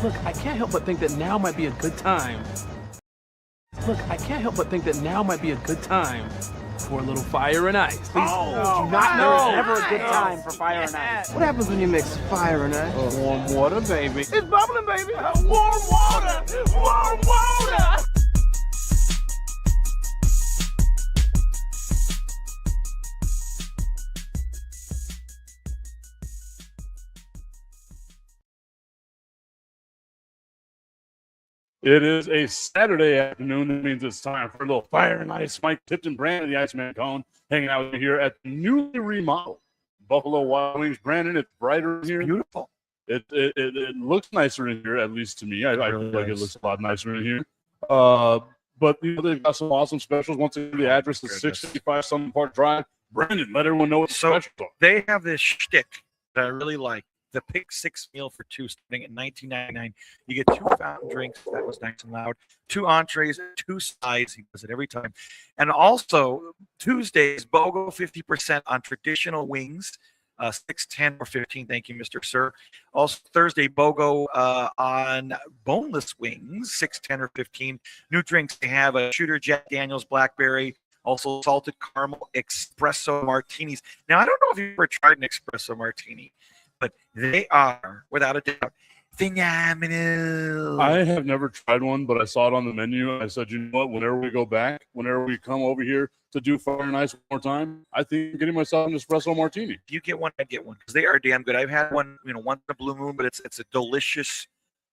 Look, I can't help but think that now might be a good time. Look, I can't help but think that now might be a good time for a little fire and ice. Do not know it's ever a good time for fire and ice. What happens when you mix fire and ice? Warm water, baby. It's bubbling, baby. Warm water! Warm water! It is a Saturday afternoon. That means it's time for a little fire and ice. Mike Tipton, Brandon, the Iceman Cone, hanging out with me here at the newly remodeled Buffalo Wild Wings. Brandon, it's brighter in here. Beautiful. It looks nicer in here, at least to me. I feel like it looks a lot nicer in here. But they've got some awesome specials. Once again, the address is 665 Sunland Park Drive. Brandon, let everyone know what the specials are. They have this shtick that I really like. The Pick Six meal for two, starting at $19.99. You get 2 fountain drinks. That was nice and loud. 2 entrees, 2 sides. He does it every time. And also, Tuesdays, BOGO 50% on traditional wings. 6, 10, or 15. Thank you, Mr. Sir. Also, Thursday, BOGO on boneless wings. 6, 10, or 15. New drinks. They have a Shooter Jack Daniels Blackberry. Also, salted caramel espresso martinis. Now, I don't know if you've ever tried an espresso martini, but they are, without a doubt, phenomenal. I have never tried one, but I saw it on the menu. I said, you know what? Whenever we go back, whenever we come over here to do fire and ice one more time, I think I'm getting myself an espresso martini. If you get one, I'd get one because they are damn good. I've had one, once in a blue moon, but it's a delicious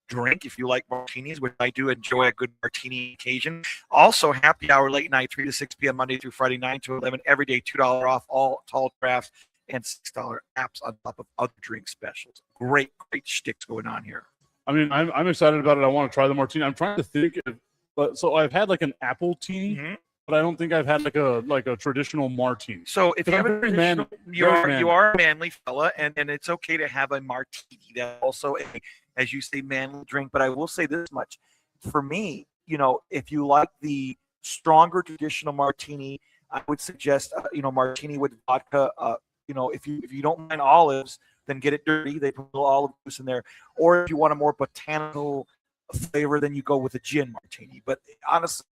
drink if you like martinis, which I do enjoy a good martini occasion. Also, happy hour late night, 3 to 6 p.m. Monday through Friday, 9 to 11, every day, $2 off all tall crafts and $6 apps on top of other drink specials. Great shticks going on here. I mean, I'm excited about it. I want to try the martini. I'm trying to think so I've had like an apple tea, but I don't think I've had like a traditional martini. So if you have you are a manly fella, and it's okay to have a martini. That's also as you say, manly drink. But I will say this much: for me, if you like the stronger traditional martini, I would suggest martini with vodka. If you don't mind olives, then get it dirty. They put a little olive juice in there. Or if you want a more botanical flavor, then you go with a gin martini. But honestly,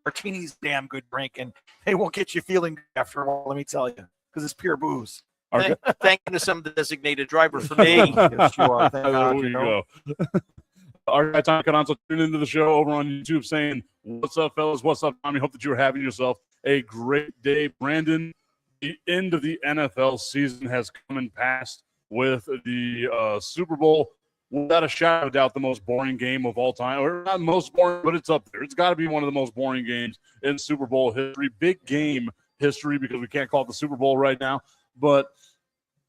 martini's a damn good drink, and they won't get you feeling good after a while, let me tell you, because it's pure booze. Thank you to some designated driver for me. Yes, you are. Thank God, There you go. Our guy Tom Canonzo tuned into the show over on YouTube saying, what's up, fellas? What's up, Tommy? Hope that you're having yourself a great day. Brandon, the end of the NFL season has come and passed with the Super Bowl. Without a shadow of doubt, the most boring game of all time. Or not most boring, but it's up there. It's got to be one of the most boring games in Super Bowl history. Big game history, because we can't call it the Super Bowl right now. But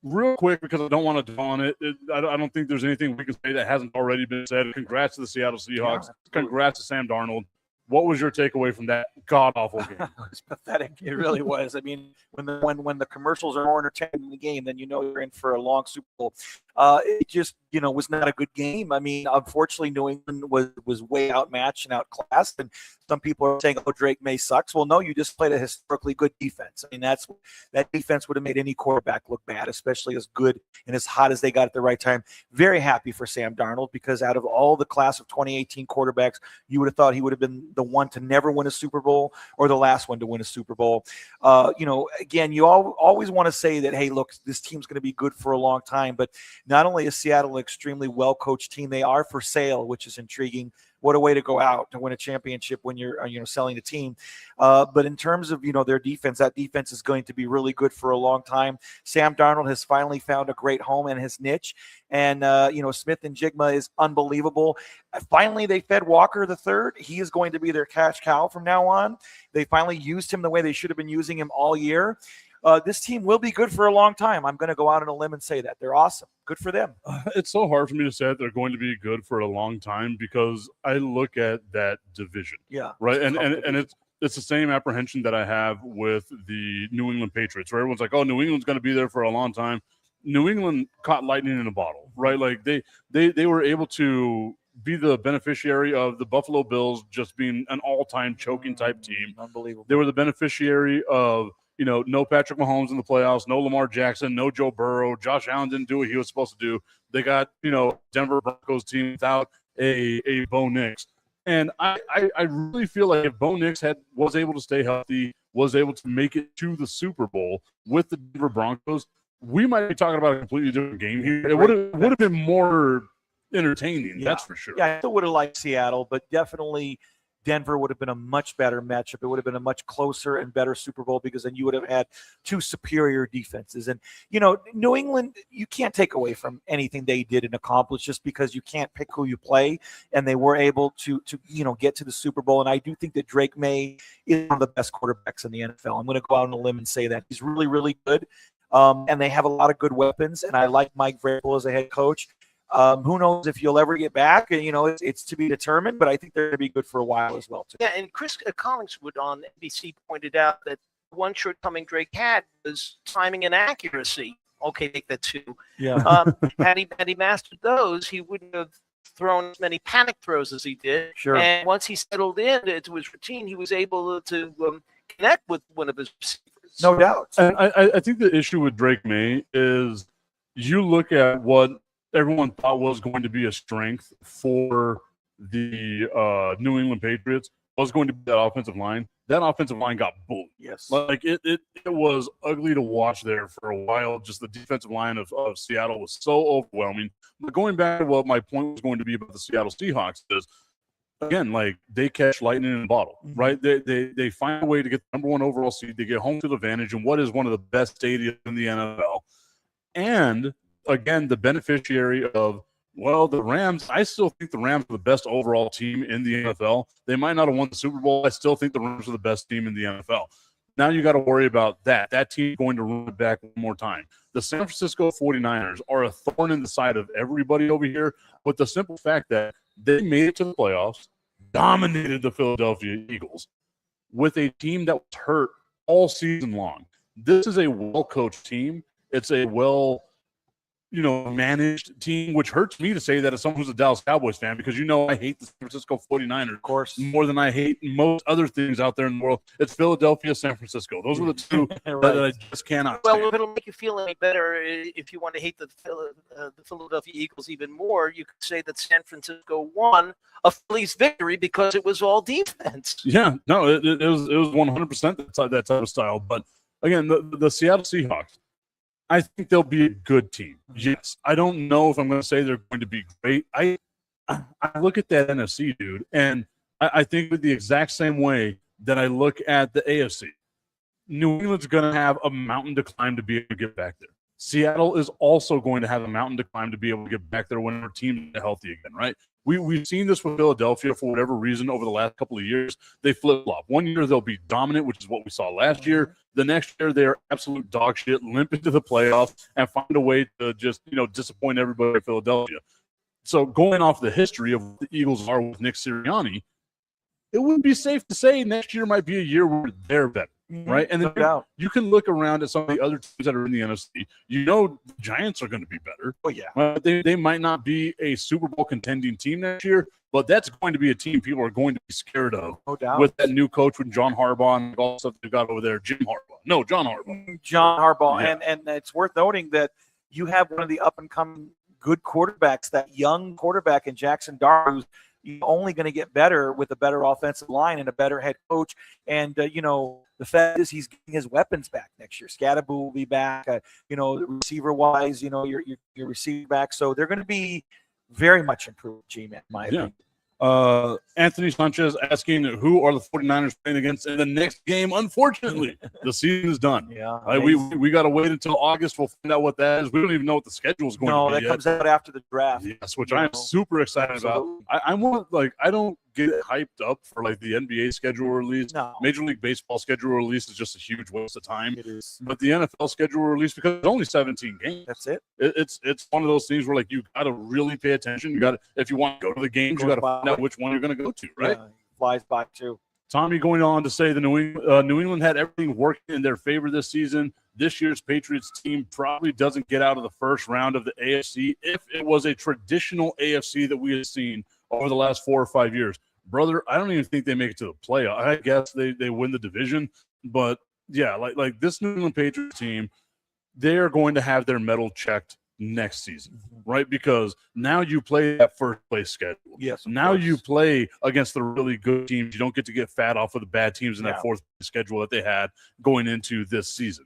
real quick, because I don't want to dwell on it, I don't think there's anything we can say that hasn't already been said. Congrats to the Seattle Seahawks. Congrats to Sam Darnold. What was your takeaway from that god-awful game? It was pathetic. It really was. I mean, when the commercials are more entertaining in the game, then you're in for a long Super Bowl. It just, was not a good game. I mean, unfortunately, New England was way outmatched and outclassed, and some people are saying, oh, Drake May sucks. Well, no, you just played a historically good defense. I mean, that defense would have made any quarterback look bad, especially as good and as hot as they got at the right time. Very happy for Sam Darnold, because out of all the class of 2018 quarterbacks, you would have thought he would have been the one to never win a Super Bowl or the last one to win a Super Bowl. Again, you always want to say that, hey, look, this team's going to be good for a long time, but not only is Seattle an extremely well-coached team, they are for sale, which is intriguing. What a way to go out to win a championship when you're, selling the team. But in terms of, their defense, that defense is going to be really good for a long time. Sam Darnold has finally found a great home in his niche. And, Smith and Jigma is unbelievable. Finally, they fed Walker III. He is going to be their cash cow from now on. They finally used him the way they should have been using him all year. This team will be good for a long time. I'm going to go out on a limb and say that. They're awesome. Good for them. It's so hard for me to say that they're going to be good for a long time, because I look at that division. Yeah. Right. And it's the same apprehension that I have with the New England Patriots, where everyone's like, oh, New England's going to be there for a long time. New England caught lightning in a bottle, right? Like they were able to be the beneficiary of the Buffalo Bills just being an all-time choking type team. Unbelievable. They were the beneficiary of, no Patrick Mahomes in the playoffs, no Lamar Jackson, no Joe Burrow. Josh Allen didn't do what he was supposed to do. They got, Denver Broncos team without a Bo Nix. And I really feel like if Bo Nix was able to stay healthy, was able to make it to the Super Bowl with the Denver Broncos, we might be talking about a completely different game here. It would have been more entertaining, that's for sure. Yeah, I still would have liked Seattle, but definitely Denver would have been a much better matchup. It would have been a much closer and better Super Bowl because then you would have had two superior defenses. And, New England, you can't take away from anything they did and accomplish just because you can't pick who you play. And they were able to get to the Super Bowl. And I do think that Drake May is one of the best quarterbacks in the NFL. I'm going to go out on a limb and say that. He's really, really good. And they have a lot of good weapons. And I like Mike Vrabel as a head coach. Who knows if you'll ever get back? It's to be determined, but I think they're going to be good for a while as well, too. Yeah, and Chris Collingswood on NBC pointed out that one shortcoming Drake had was timing and accuracy. Okay, take that too. Yeah. Had he mastered those, he wouldn't have thrown as many panic throws as he did. Sure. And once he settled into his routine, he was able to connect with one of his receivers. No doubt. And I think the issue with Drake May is you look at what everyone thought was going to be a strength for the New England Patriots was going to be that offensive line. That offensive line got bullied. Yes. Like it was ugly to watch there for a while. Just the defensive line of Seattle was so overwhelming. But going back to what my point was going to be about the Seattle Seahawks is, again, like they catch lightning in a bottle, right? They find a way to get the number one overall seed. They get home field advantage in what is one of the best stadiums in the NFL. And again, the beneficiary of, the Rams, I still think the Rams are the best overall team in the NFL. They might not have won the Super Bowl. I still think the Rams are the best team in the NFL. Now you got to worry about that. That team going to run it back one more time. The San Francisco 49ers are a thorn in the side of everybody over here, but the simple fact that they made it to the playoffs, dominated the Philadelphia Eagles with a team that was hurt all season long. This is a well-coached team. It's a managed team, which hurts me to say that as someone who's a Dallas Cowboys fan, because I hate the San Francisco 49ers, of course, more than I hate most other things out there in the world. It's Philadelphia, San Francisco. Those are the two right. that I just cannot stand. Well, if it'll make you feel any better, if you want to hate the Philadelphia Eagles even more, you could say that San Francisco won a Phillies victory because it was all defense. Yeah, no, it was 100% that type of style. But again, the Seattle Seahawks, I think they'll be a good team. Yes. I don't know if I'm going to say they're going to be great. I look at that NFC, dude, and I think with the exact same way that I look at the AFC. New England's going to have a mountain to climb to be able to get back there. Seattle is also going to have a mountain to climb to be able to get back there when our team is healthy again, right? We've seen this with Philadelphia for whatever reason over the last couple of years. They flip-flop. One year they'll be dominant, which is what we saw last year. The next year they're absolute dog shit, limp into the playoffs, and find a way to just, disappoint everybody in Philadelphia. So going off the history of what the Eagles are with Nick Sirianni, it would be safe to say next year might be a year where they're better. Right, and then you can look around at some of the other teams that are in the NFC. The Giants are going to be better. Oh yeah, they might not be a Super Bowl contending team next year, but that's going to be a team people are going to be scared of. No doubt. With that new coach with John Harbaugh and all the stuff they've got over there, John Harbaugh. John Harbaugh, Yeah. and it's worth noting that you have one of the up and coming good quarterbacks, that young quarterback in Jackson Dart, who's only going to get better with a better offensive line and a better head coach. And, the fact is he's getting his weapons back next year. Scatterbo will be back, receiver-wise, your receiver back. So they're going to be very much improved, G-Man, in my opinion. Anthony Sanchez asking who are the 49ers playing against in the next game. Unfortunately, the season is done. Yeah, we got to wait until August. We'll find out what that is. We don't even know what the schedule is going to be. No, that comes out after the draft. Yes, which I am super excited about. I don't get hyped up for the NBA schedule release. No. Major League Baseball schedule release is just a huge waste of time. It is. But the NFL schedule release, because it's only 17 games. That's it. It's one of those things where you got to really pay attention. You got to, if you want to go to the games, you got to find out which one you're going to go to, right? Yeah, flies by too. Tommy going on to say the New England had everything working in their favor this season. This year's Patriots team probably doesn't get out of the first round of the AFC if it was a traditional AFC that we had seen over the last 4 or 5 years. Brother, I don't even think they make it to the playoff. I guess they win the division. But, yeah, like this New England Patriots team, they are going to have their medal checked next season, right? Because now you play that first place schedule. Yes. Now you play against the really good teams. You don't get to get fat off of the bad teams in that fourth place schedule that they had going into this season.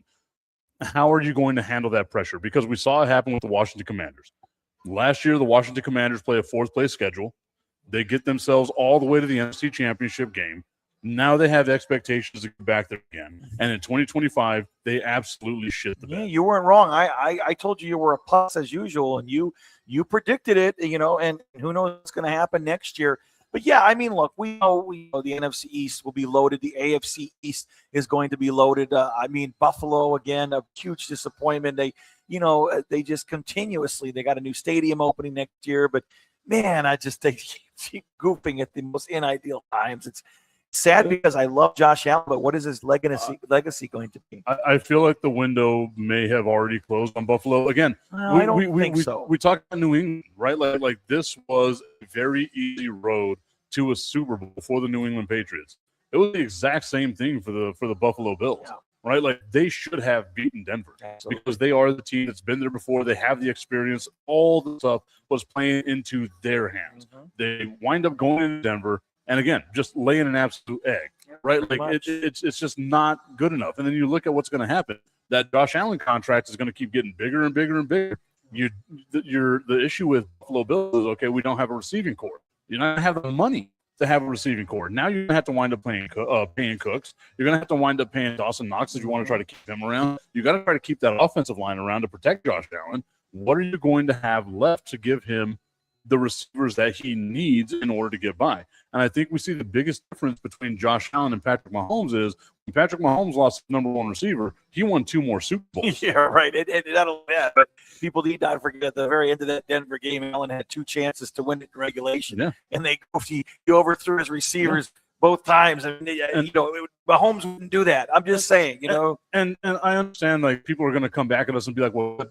How are you going to handle that pressure? Because we saw it happen with the Washington Commanders. Last year, the Washington Commanders play a fourth place schedule. They get themselves all the way to the NFC Championship game. Now they have expectations to get back there again. And in 2025, they absolutely shit the bed. Yeah, you weren't wrong. I told you were a plus as usual, and you predicted it, and who knows what's going to happen next year. But yeah, I mean, look, we know the NFC East will be loaded. The AFC East is going to be loaded. I mean, Buffalo, again, a huge disappointment. They just continuously, they got a new stadium opening next year, but man, they keep goofing at the most unideal times. It's sad because I love Josh Allen, but what is his legacy going to be? I feel like the window may have already closed on Buffalo. Again, I don't think so. We talked about New England, right? Like this was a very easy road to a Super Bowl for the New England Patriots. It was the exact same thing for the Buffalo Bills, right? Like they should have beaten Denver because they are the team that's been there before. They have the experience. All the stuff was playing into their hands. They wind up going into Denver. And again, just laying an absolute egg, right? Like it's just not good enough. And then you look at what's going to happen. That Josh Allen contract is going to keep getting bigger and bigger and bigger. The issue with Buffalo Bills is, okay, we don't have a receiving core. You don't have the money to have a receiving core. Now you're going to have to wind up paying Cooks. You're going to have to wind up paying Dawson Knox if you want to try to keep him around. You got to try to keep that offensive line around to protect Josh Allen. What are you going to have left to give him the receivers that he needs in order to get by? And I think we see the biggest difference between Josh Allen and Patrick Mahomes is when Patrick Mahomes lost his number one receiver, he won 2 more Super Bowls. Yeah, right. But people need not forget at the very end of that Denver game, Allen had 2 chances to win it in regulation. And he overthrew his receivers both times. Mahomes wouldn't do that. I'm just saying, And I understand, like, people are going to come back at us and be like, well,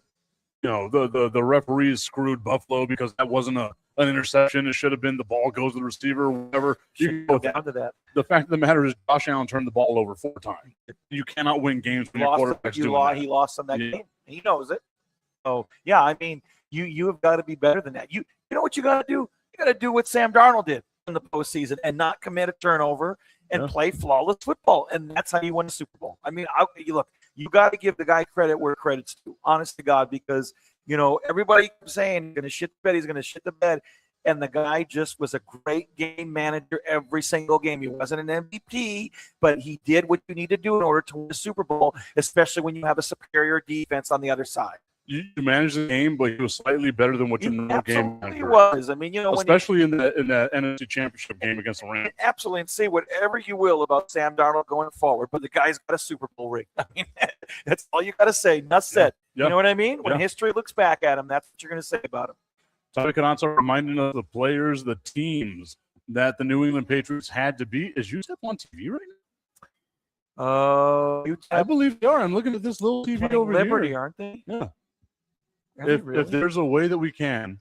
the referees screwed Buffalo because that wasn't an interception. It should have been the ball goes to the receiver or whatever. You can go down to that. The fact of the matter is Josh Allen turned the ball over 4 times. You cannot win games when your quarterback's doing that. He lost on that game. He knows it. So, yeah, I mean, you have got to be better than that. You know what you got to do? You got to do what Sam Darnold did in the postseason and not commit a turnover and play flawless football. And that's how you win a Super Bowl. I mean, look, you got to give the guy credit where credit's due, honest to God, because, everybody keeps saying he's going to shit the bed, he's going to shit the bed. And the guy just was a great game manager every single game. He wasn't an MVP, but he did what you need to do in order to win a Super Bowl, especially when you have a superior defense on the other side. You managed the game, but he was slightly better than what your normal game manager was. I mean, especially in that NFC Championship game against the Rams. Absolutely, and say whatever you will about Sam Darnold going forward, but the guy's got a Super Bowl ring. I mean, that's all you got to say. Enough said. You know what I mean? When history looks back at him, that's what you're going to say about him. Tommy Canonzo reminding us of the players, the teams that the New England Patriots had to beat. Is UTEP on TV right now? I believe they are. I'm looking at this little TV over Liberty, here. Aren't they? Yeah. If there's a way that we can,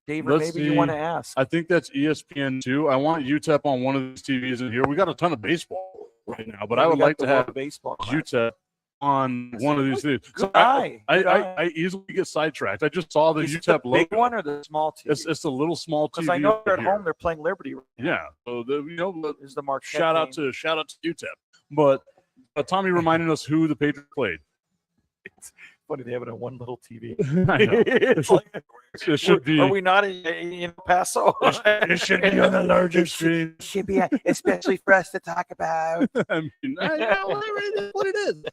David, maybe you want to ask. I think that's ESPN2. I want UTEP on one of these TVs in here. We got a ton of baseball right now, but I would like to have UTEP on one of these things. So I easily get sidetracked. I just saw the UTEP logo. Big one or the small TV? It's a little small TV. Because I know they're at home. They're playing Liberty. Right now. Yeah. So is the Mark shout out to UTEP. But Tommy reminding us who the Patriots played. It's funny they have it on one little TV. I know. It should be. Are we not in El Paso? It should be on the larger screen. It should be, especially for us to talk about. I mean, whatever it is, what it is.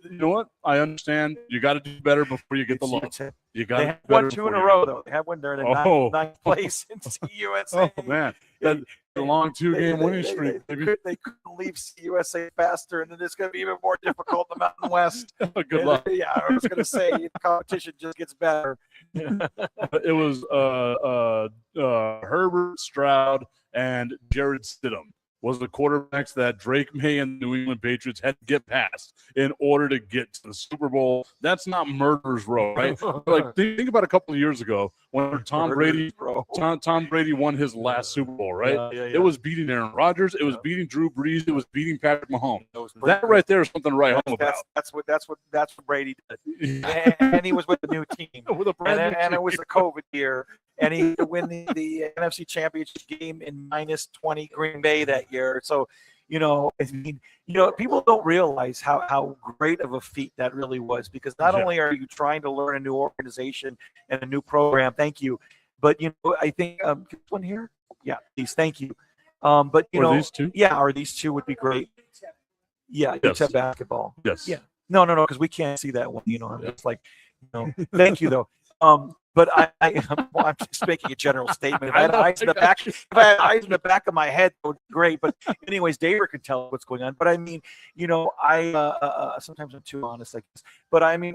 You know what? I understand. You got to do better before you get the loss. You got to. They have won 2 in a row, though. They have one during the ninth place in CUSA. Oh man, that's a long 2-game winning streak. They couldn't leave CUSA faster, and then it's going to be even more difficult in the Mountain West. Good luck. Yeah, I was going to say the competition just gets better. It was Herbert, Stroud, and Jared Stidham was the quarterbacks that Drake May and the New England Patriots had to get past in order to get to the Super Bowl. That's not murderer's row, right? Like think about a couple of years ago when Tom Brady won his last Super Bowl, right? Yeah. It was beating Aaron Rodgers, it was beating Drew Brees, it was beating Patrick Mahomes. That right there is something to write home about. That's what Brady did. And he was with the new team. And it was the COVID year. And he had to win the NFC Championship game in -20 Green Bay that year. So, people don't realize how great of a feat that really was, because not only are you trying to learn a new organization and a new program, thank you, but I think this one here, thank you. But these two, or these two would be great. Yeah, yes. UTEP basketball. Yes. Yeah. No, because we can't see that one. I'm just like, thank you though. But I'm just making a general statement. If I had eyes in the back of my head, it would be great. But anyways, David can tell what's going on. But I mean, I sometimes I'm too honest, I guess. But I mean,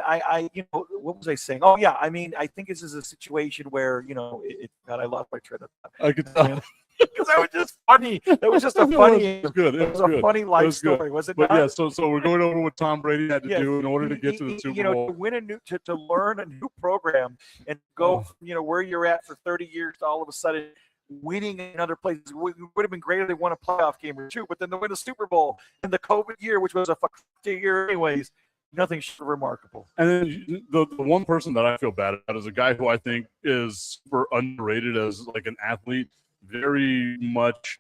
what was I saying? Oh yeah, I mean, I think this is a situation where God, I lost my train of thought. I could tell. Because that was just funny. That was just a funny. It was good. It was a funny life story, was it? But not? yeah, so we're going over what Tom Brady had to do in order to get to the Super Bowl. To win to learn a new program and go from, where you're at for 30 years to all of a sudden winning in other places. It would have been great if they won a playoff game or two, but then to win a Super Bowl in the COVID year, which was a fucking year anyways. Nothing short of remarkable. And then the one person that I feel bad about is a guy who I think is super underrated as like an athlete. Very much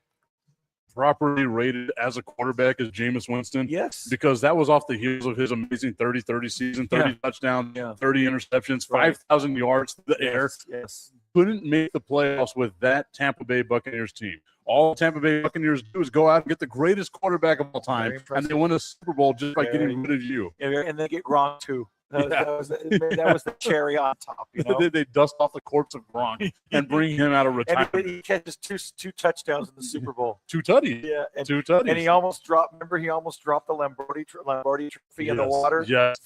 properly rated as a quarterback is Jameis Winston. Yes. Because that was off the heels of his amazing 30-30 season, 30 touchdowns, 30 interceptions, 5,000 yards to the air. Yes. Couldn't make the playoffs with that Tampa Bay Buccaneers team. All Tampa Bay Buccaneers do is go out and get the greatest quarterback of all time, and they win a Super Bowl just by getting rid of you. And they get Gronk too. That was the cherry on top. They dust off the corpse of Gronk and bring him out of retirement. And he catches two touchdowns in the Super Bowl. Two tutties. Yeah, two tutties. And he almost dropped. Remember, he almost dropped the Lombardi Trophy in the water. Yes,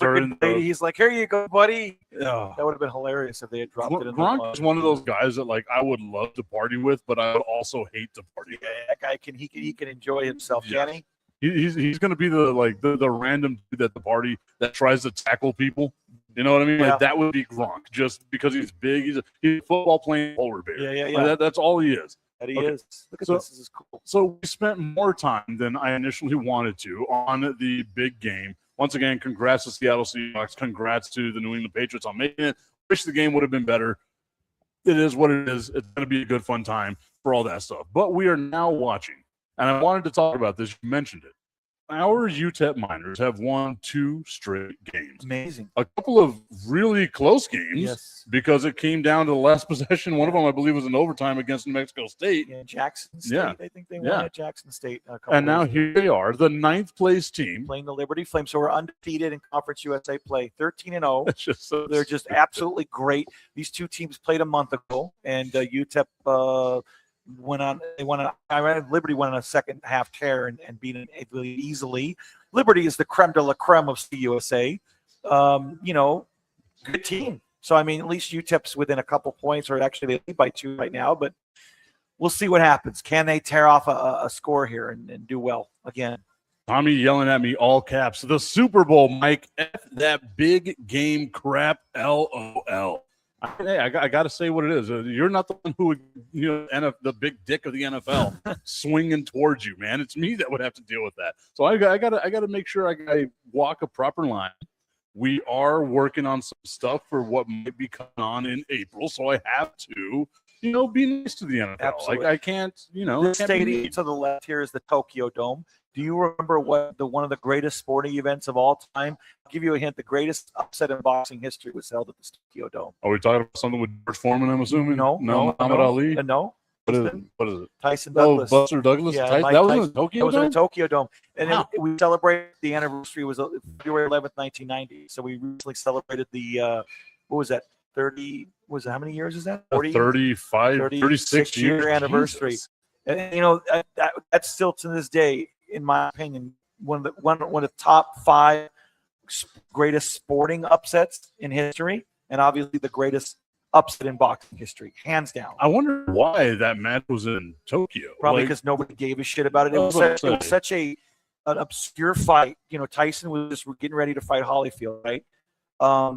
he's like, "Here you go, buddy." That would have been hilarious if they had dropped it in the water. Gronk is one of those guys that like I would love to party with, but I would also hate to party. Yeah, that guy can enjoy himself, can he? He's going to be the random dude at the party that tries to tackle people. You know what I mean? Yeah. Like that would be Gronk, just because he's big. He's a football playing polar bear. Yeah. Like that's all he is. That he is. Look at this. This is cool. So we spent more time than I initially wanted to on the big game. Once again, congrats to Seattle Seahawks. Congrats to the New England Patriots on making it. Wish the game would have been better. It is what it is. It's going to be a good, fun time for all that stuff. But we are now watching, and I wanted to talk about this. You mentioned it. Our UTEP Miners have won 2 straight games. Amazing. A couple of really close games because it came down to the last possession. One of them, I believe, was in overtime against New Mexico State. Yeah, Jackson State. I think they won at Jackson State. And now here they are, the 9th place team. Playing the Liberty Flames. So we're undefeated in Conference USA play, 13-0. They're just absolutely great. These two teams played a month ago, and UTEP Liberty went on a second half tear and beat it really easily. Liberty is the creme de la creme of CUSA. Good team. So, I mean, at least UTEP's within a couple points, or actually they lead by 2 right now, but we'll see what happens. Can they tear off a score here and do well again? Tommy yelling at me, all caps. The Super Bowl, Mike. F that big game crap, LOL. Hey, I got to say what it is. You're not the one who would, the big dick of the NFL swinging towards you, man. It's me that would have to deal with that. So I got to make sure I walk a proper line. We are working on some stuff for what might be coming on in April, so I have to, be nice to the NFL. Absolutely. Like I can't, The stadium to the left here is the Tokyo Dome. Do you remember one of the greatest sporting events of all time? I'll give you a hint. The greatest upset in boxing history was held at the Tokyo Dome. Are we talking about something with George Foreman, I'm assuming? No. Muhammad Ali? No. What is it? Tyson Douglas. Oh, Buster Douglas? Yeah, that was in the Tokyo Dome? It was in the Tokyo Dome. And wow. We celebrated the anniversary was February 11th, 1990. So we recently celebrated the, what was that, 30, how many years is that? 40? 36 year anniversary. Jesus. And, that's still to this day, in my opinion, one of the top 5 greatest sporting upsets in history, and obviously the greatest upset in boxing history, hands down. I wonder why that match was in Tokyo. Probably Like, because nobody gave a shit about it. It I was was gonna such, say. an obscure fight. Tyson was just getting ready to fight Holyfield, right?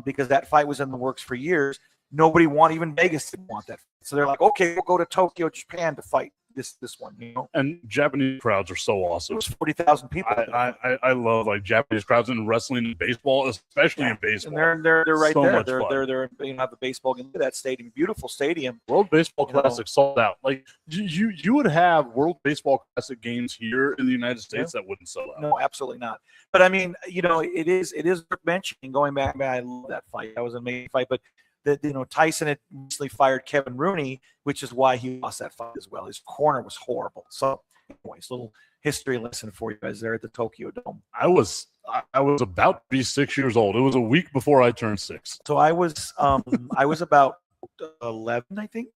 Because that fight was in the works for years. Nobody wanted, even Vegas didn't want that. So they're like, okay, we'll go to Tokyo, Japan to fight this one. And Japanese crowds are so It awesome. was 40,000 people. I love like Japanese crowds in wrestling and baseball, especially in baseball. And they're right So there. much They're fun. they're have the baseball game. That stadium, beautiful stadium. World Baseball You know. Classic sold out. Like you would have World Baseball Classic games here in the United States that wouldn't sell out. No, absolutely not. But I mean, it is worth mentioning. Going back, man, I love that fight. That was an amazing fight. But Tyson had recently fired Kevin Rooney, which is why he lost that fight as well. His corner was horrible. So, anyways, little history lesson for you guys there at the Tokyo Dome. I was about to be 6 years old. It was a week before I turned 6. So I was about 11, I think,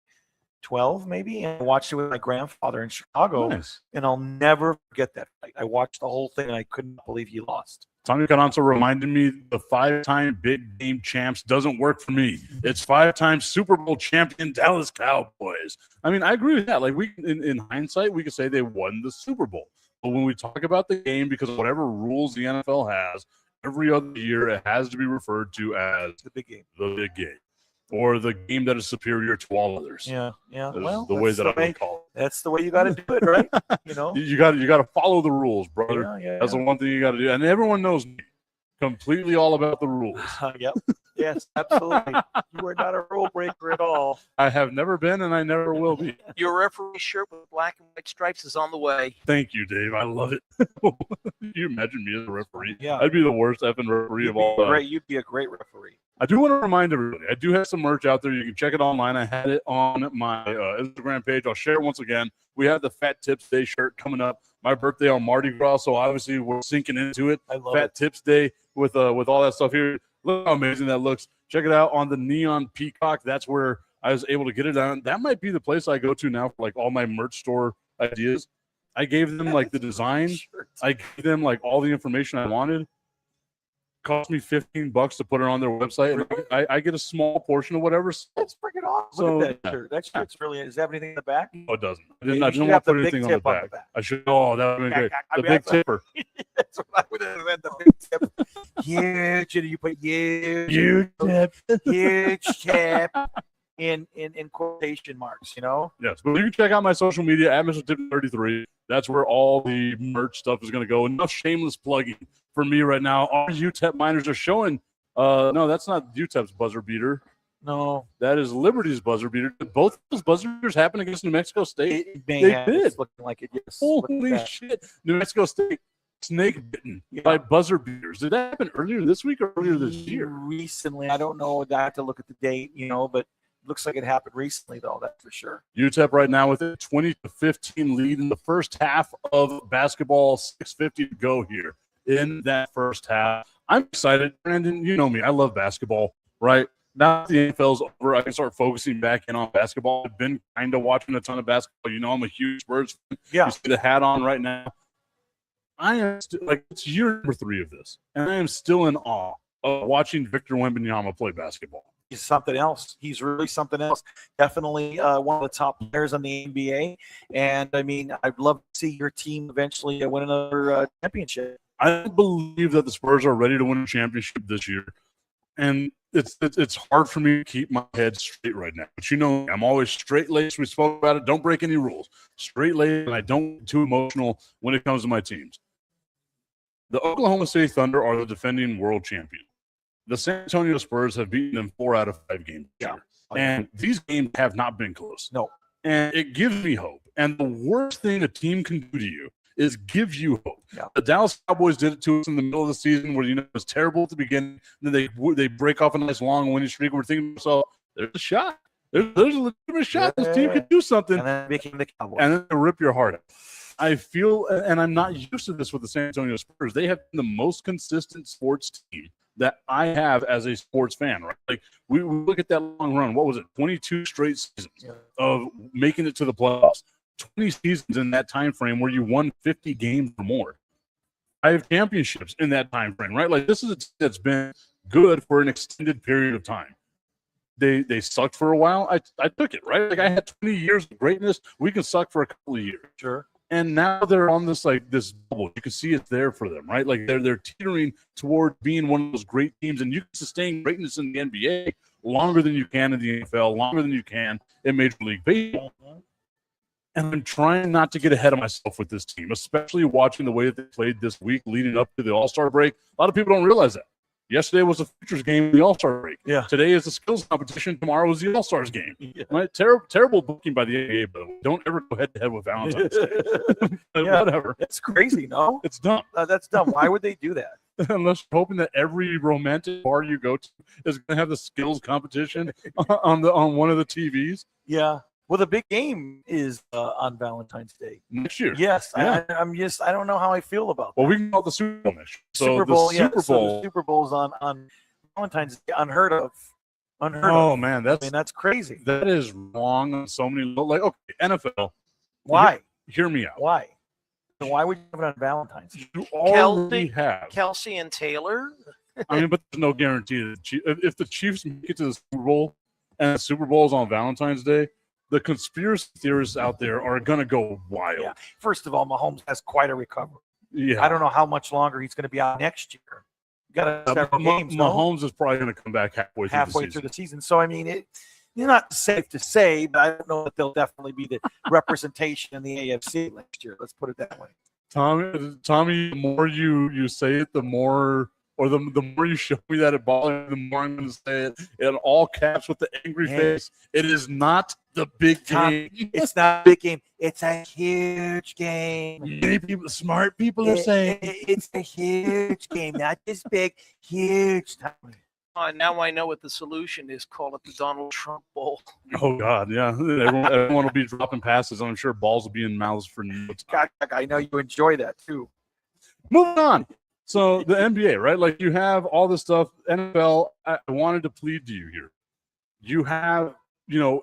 12 maybe, and I watched it with my grandfather in Chicago. Nice. And I'll never forget that fight. I watched the whole thing and I couldn't believe he lost. Tommy Carranza reminded me the 5-time big game champs doesn't work for me. It's 5-time Super Bowl champion Dallas Cowboys. I mean, I agree with that. Like in hindsight, we could say they won the Super Bowl. But when we talk about the game, because of whatever rules the NFL has, every other year it has to be referred to as The big game. the big game, or the game that is superior to all others. Yeah. Is Well, the way that's that the I would call That's the way you got to do it, right? it. You got to follow the rules, brother. Yeah. That's the one thing you got to do. And everyone knows me. Completely all about the rules. Yep. Yes, absolutely. You are not a rule breaker at all. I have never been, and I never will be. Your referee shirt with black and white stripes is on the way. Thank you, Dave. I love it. You imagine me as a referee? Yeah. I'd be the worst effing referee of all time. You'd be a great referee. I do want to remind everybody, I do have some merch out there. You can check it online. I had it on my Instagram page. I'll share it once again. We have the Fat Tips Day shirt coming up. My birthday on Mardi Gras, so obviously we're sinking into it. I love Fat it. Tips Day with all that stuff here. Look how amazing that looks. Check it out on the Neon Peacock. That's where I was able to get it on. That might be the place I go to now for like all my merch store ideas. I gave them like the design. I gave them like all the information I wanted. Cost me $15 to put it on their website, and I get a small portion of whatever. That's freaking awesome. So, Look at that shirt. That shirt's really. Does it have anything in the back? No, it doesn't. I You didn't should want have to the put big anything on the tip on back. the back. I should. Oh, that would have been great. I The mean, big that's- tipper. That's what I would have meant. The big tip. Huge. You put huge. You tip. Huge tip in quotation marks. Yes, but you can check out my social media at Mr. Tip 33. That's where all the merch stuff is going to go. Enough shameless plugging for me right now. Our UTEP miners are showing. No, that's not UTEP's buzzer beater. No, That is Liberty's buzzer beater. Did both those buzzer beaters happen against New Mexico State? it may They have. did. It's looking like it. Yes. Look at Holy that. shit. New Mexico State snake bitten Yeah. by buzzer beaters. Did that happen earlier this week or earlier this year? Recently, I don't know. I have to look at the date. But looks like it happened recently, though. That's for sure. UTEP right now with a 20-15 lead in the first half of basketball. 6:50 to go here in that first half. I'm excited. Brandon, you know me. I love basketball, right? Now that the NFL's over, I can start focusing back in on basketball. I've been kind of watching a ton of basketball. I'm a huge Spurs fan. Yeah. You see the hat on right now. I am still, it's year number 3 of this, and I am still in awe of watching Victor Wembanyama play basketball. He's something else. He's really something else. Definitely one of the top players on the NBA. And I mean, I'd love to see your team eventually win another championship. I believe that the Spurs are ready to win a championship this year, and it's hard for me to keep my head straight right now. But I'm always straight-laced. We spoke about it. Don't break any rules. Straight-laced, and I don't get too emotional when it comes to my teams. The Oklahoma City Thunder are the defending world champion. The San Antonio Spurs have beaten them 4 out of 5 games. Yeah. And these games have not been close. No. And it gives me hope. And the worst thing a team can do to you is give you hope. Yeah. The Dallas Cowboys did it to us in the middle of the season where, it was terrible at the beginning. And then they break off a nice long winning streak. We're thinking to ourselves, there's a shot. There's a legitimate shot. This team could do something. And then it became the Cowboys. And then they rip your heart out. I feel, and I'm not used to this with the San Antonio Spurs. They have been the most consistent sports team that I have as a sports fan, right? Like we look at that long run. What was it? 22 straight seasons of making it to the playoffs. 20 seasons in that time frame where you won 50 games or more. 5 championships in that time frame, right? Like this is a team that's been good for an extended period of time. they sucked for a while. I took it, right? Like I had 20 years of greatness. We can suck for a couple of years. Sure. And now they're on this bubble. You can see it's there for them, right? Like they're teetering toward being one of those great teams, and you can sustain greatness in the NBA longer than you can in the NFL, longer than you can in Major League Baseball. And I'm trying not to get ahead of myself with this team, especially watching the way that they played this week leading up to the All-Star break. A lot of people don't realize that. Yesterday was a futures game in the All-Star break. Yeah. Today is the skills competition. Tomorrow is the All-Stars game. Yeah. Right? Terrible booking by the NBA, by the way. Don't ever go head-to-head with Valentine's Day. Yeah. Whatever. It's crazy, no? It's dumb. That's dumb. Why would they do that? Unless you're hoping that every romantic bar you go to is going to have the skills competition on one of the TVs. Yeah. Well, the big game is on Valentine's Day Next year. Yes. Yeah. I don't know how I feel about that. Well, we can call it the Super Bowl next year. So Super Bowl, the Super So Bowl. the Super Bowl's on Valentine's Day. Unheard of. Oh, man. That's crazy. That is wrong on so many levels. Like, okay, NFL. Why? Hear me out. Why? So why would you have it on Valentine's Day? You already have. Kelsey and Taylor. I mean, but there's no guarantee that if the Chiefs make it to the Super Bowl and the Super Bowl is on Valentine's Day, the conspiracy theorists out there are going to go wild. Yeah. First of all, Mahomes has quite a recovery. Yeah. I don't know how much longer he's going to be out next year. You got several games. No? Mahomes is probably going to come back halfway Through the season. So I mean, it's not safe to say, but I don't know that they'll definitely be the representation in the AFC next year. Let's put it that way. Tommy, the more you say it, the more. Or the more you show me that it bothers me, the more I'm going to say it in all caps with the angry face. It is not the big game. It's not a big game. It's a huge game. Many people, smart people are saying it's a huge game, not just big, huge. Now I know what the solution is. Call it the Donald Trump Bowl. Oh, God, yeah. Everyone will be dropping passes. I'm sure balls will be in mouths for no time. I know you enjoy that, too. Moving on. So the NBA, right? Like you have all this stuff. NFL, I wanted to plead to you here. You have,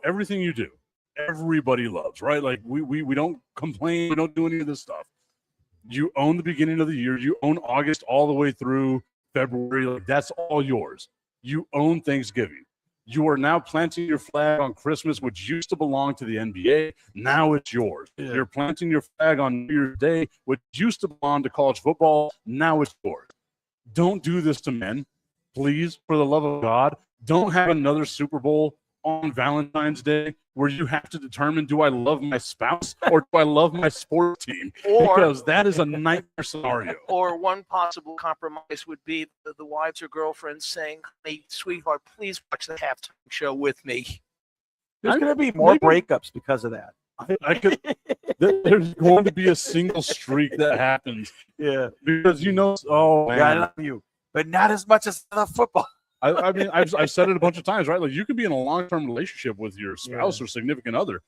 everything you do, everybody loves, right? Like we don't complain. We don't do any of this stuff. You own the beginning of the year. You own August all the way through February. Like that's all yours. You own Thanksgiving. You are now planting your flag on Christmas, which used to belong to the NBA. Now it's yours. Yeah. You're planting your flag on New Year's Day, which used to belong to college football. Now it's yours. Don't do this to men. Please, for the love of God, don't have another Super Bowl on Valentine's Day where you have to determine, do I love my spouse or do I love my sport team? Because that is a nightmare scenario. Or one possible compromise would be the wives or girlfriends saying, "Hey, sweetheart, please watch the halftime show with me." There's going to be more breakups because of that. There's going to be a single streak that happens. Yeah. Because oh, man. I love you, but not as much as the football. I mean, I've said it a bunch of times, right? Like you can be in a long-term relationship with your spouse or significant other.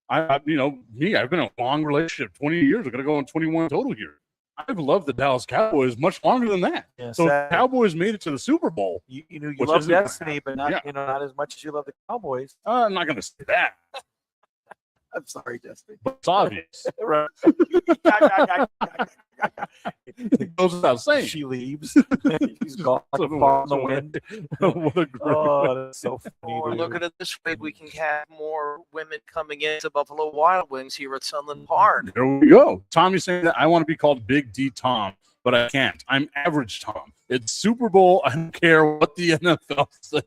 I've been in a long relationship, 20 years. We're going to go on 21 total here. I've loved the Dallas Cowboys much longer than that. Yeah, so the Cowboys made it to the Super Bowl. You love Destiny, but not not as much as you love the Cowboys. I'm not going to say that. I'm sorry, Destiny. But it's obvious. Right. It goes without saying. She leaves. He's gone like a far in the wind. What a great that's so funny. Or look at it this way, we can have more women coming into Buffalo Wild Wings here at Sunland Park. There we go. Tommy's saying that I want to be called Big D Tom, but I can't. I'm Average Tom. It's Super Bowl. I don't care what the NFL says.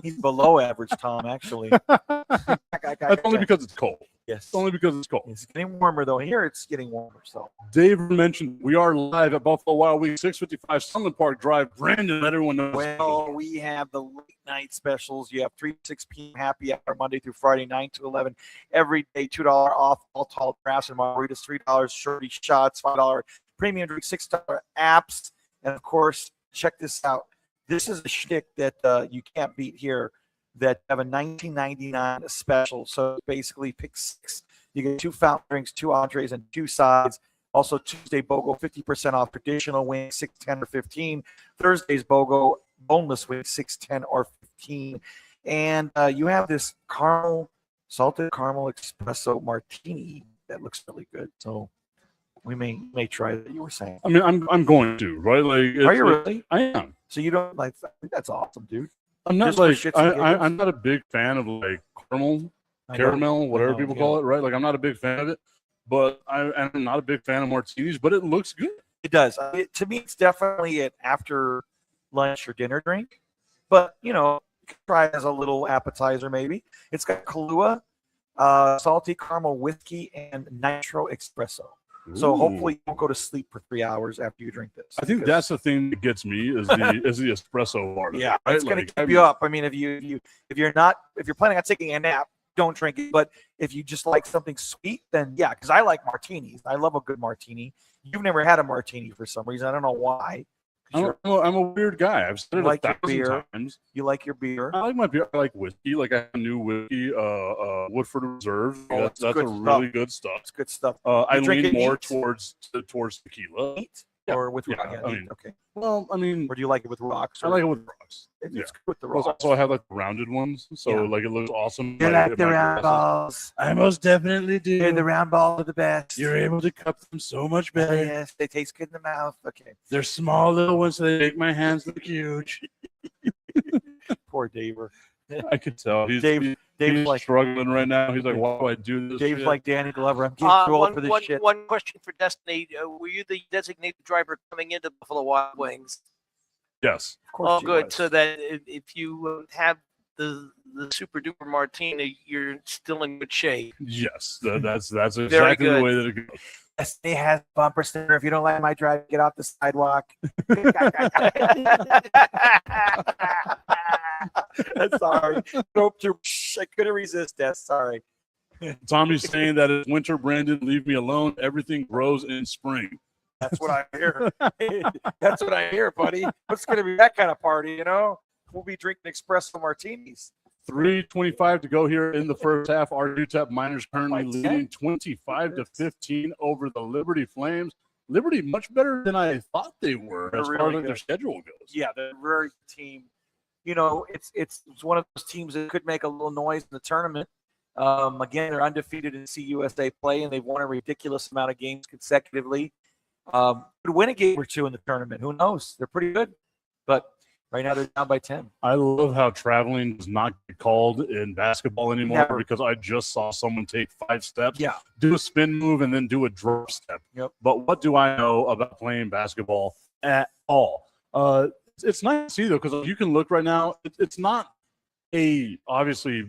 He's below average Tom, actually. That's only because it's cold. Yes. It's only because it's cold. It's getting warmer, though. Here it's getting warmer. So Dave mentioned we are live at Buffalo Wild Wings, 655 Sunland Park Drive. Brandon, let everyone know. Well, we have the late night specials. You have 3 to 6 p.m. happy hour Monday through Friday, 9 to 11. Every day, $2 off all tall crafts and margaritas, $3 shorty shots, $5 premium drink, $6 apps. And, of course, check this out. This is a shtick that you can't beat here. That have a $19.99 special. So basically pick 6. You get 2 fountain drinks, 2 entrees, and 2 sides. Also Tuesday BOGO, 50% off traditional wings, $6.10 or $15. Thursday's BOGO, boneless wings, $6.10 or $15. And you have this salted caramel espresso martini that looks really good. So we may try that. You were saying. I mean, I'm going to, right? Like, are you really? I am. So you don't like? That's awesome, dude. I'm not Just for like shits and giggles? I'm not a big fan of like caramel, whatever people call it, right? Like I'm not a big fan of it, but I'm not a big fan of martinis. But it looks good. It does. To me, it's definitely an after lunch or dinner drink. But you know, you can try it as a little appetizer maybe. It's got Kahlua, salty caramel whiskey, and nitro espresso. So Ooh. hopefully you won't go to sleep for 3 hours after you drink this. I think because- that's the thing that gets me is the espresso part. of it, yeah, right? it's going Like, to keep you up. I mean, if you're planning on taking a nap, don't drink it. But if you just like something sweet, then yeah, because I like martinis. I love a good martini. You've never had a martini for some reason. I don't know why. I'm a weird guy. I've said it like a your thousand beer. times. You like your beer. I like my beer. I like whiskey. Like I have a new whiskey, Woodford Reserve. Oh, That's it's good really good stuff. It's good stuff. I drink lean it more neat? towards tequila. Neat Yeah. or with Yeah, rock? I mean, okay. Well, I mean, Or do you like it with rocks? I like it with rocks. It's Yeah. good with the Plus, rocks. also, I have like rounded ones, so Yeah. like it looks awesome. You like the my round glasses. balls. I most definitely do. Yeah, the round balls are the best. You're able to cup them so much Oh, better. yes, they taste good in the mouth. Okay. They're small little ones, so they make my hands look huge. Poor Dave. I could tell he's Dave's like struggling right now. He's like, "Why do I do this?" Dave's shit? like Danny Glover. I'm getting too old for this shit. One question for Destiny. Were you the designated driver coming into Buffalo Wild Wings? yes. Of course Oh, he good. was. So that if you have the super duper martini, you're still in good shape. Yes, that's exactly good. the way that it goes. Destiny has bumper sticker. If you don't like my drive, get off the sidewalk. Sorry. Nope. I couldn't resist that. Sorry. Tommy's saying that it's winter, Brandon. Leave me alone. Everything grows in spring. That's what I hear. That's what I hear, buddy. What's going to be that kind of party, you know? We'll be drinking espresso martinis. 3:25 to go here in the first half. Our UTEP Miners currently By 10? leading 25-15 over the Liberty Flames. Liberty much better than I thought they were They're as far really as their good. schedule goes. Yeah, they're a very good team. You know, it's one of those teams that could make a little noise in the tournament. Again, they're undefeated in CUSA play, and they've won a ridiculous amount of games consecutively. Could win a game or two in the tournament. Who knows? They're pretty good. But right now they're down by 10. I love how traveling does not get called in basketball anymore Never. because I just saw someone take 5 steps, Yeah. do a spin move, and then do a drop step. Yep. But what do I know about playing basketball at all? It's nice to see, though, because you can look right now. It's not a, obviously,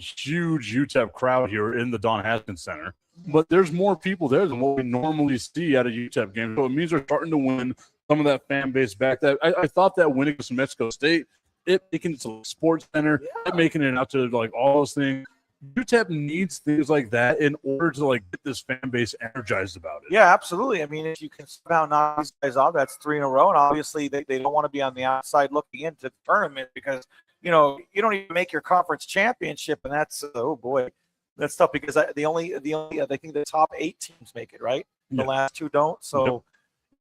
huge UTEP crowd here in the Don Haskins Center, but there's more people there than what we normally see at a UTEP game. So it means they're starting to win some of that fan base back. That I thought that winning against Mexico State, it making it to the sports center, it making it out to like all those things. UTEP needs things like that in order to like get this fan base energized about it. Yeah, absolutely. I mean, if you can somehow knock these guys off, that's 3 in a row. And obviously, they don't want to be on the outside looking into the tournament because, you don't even make your conference championship. And that's, oh boy, that's tough because I think the top 8 teams make it, right? The Yeah. last 2 don't. So,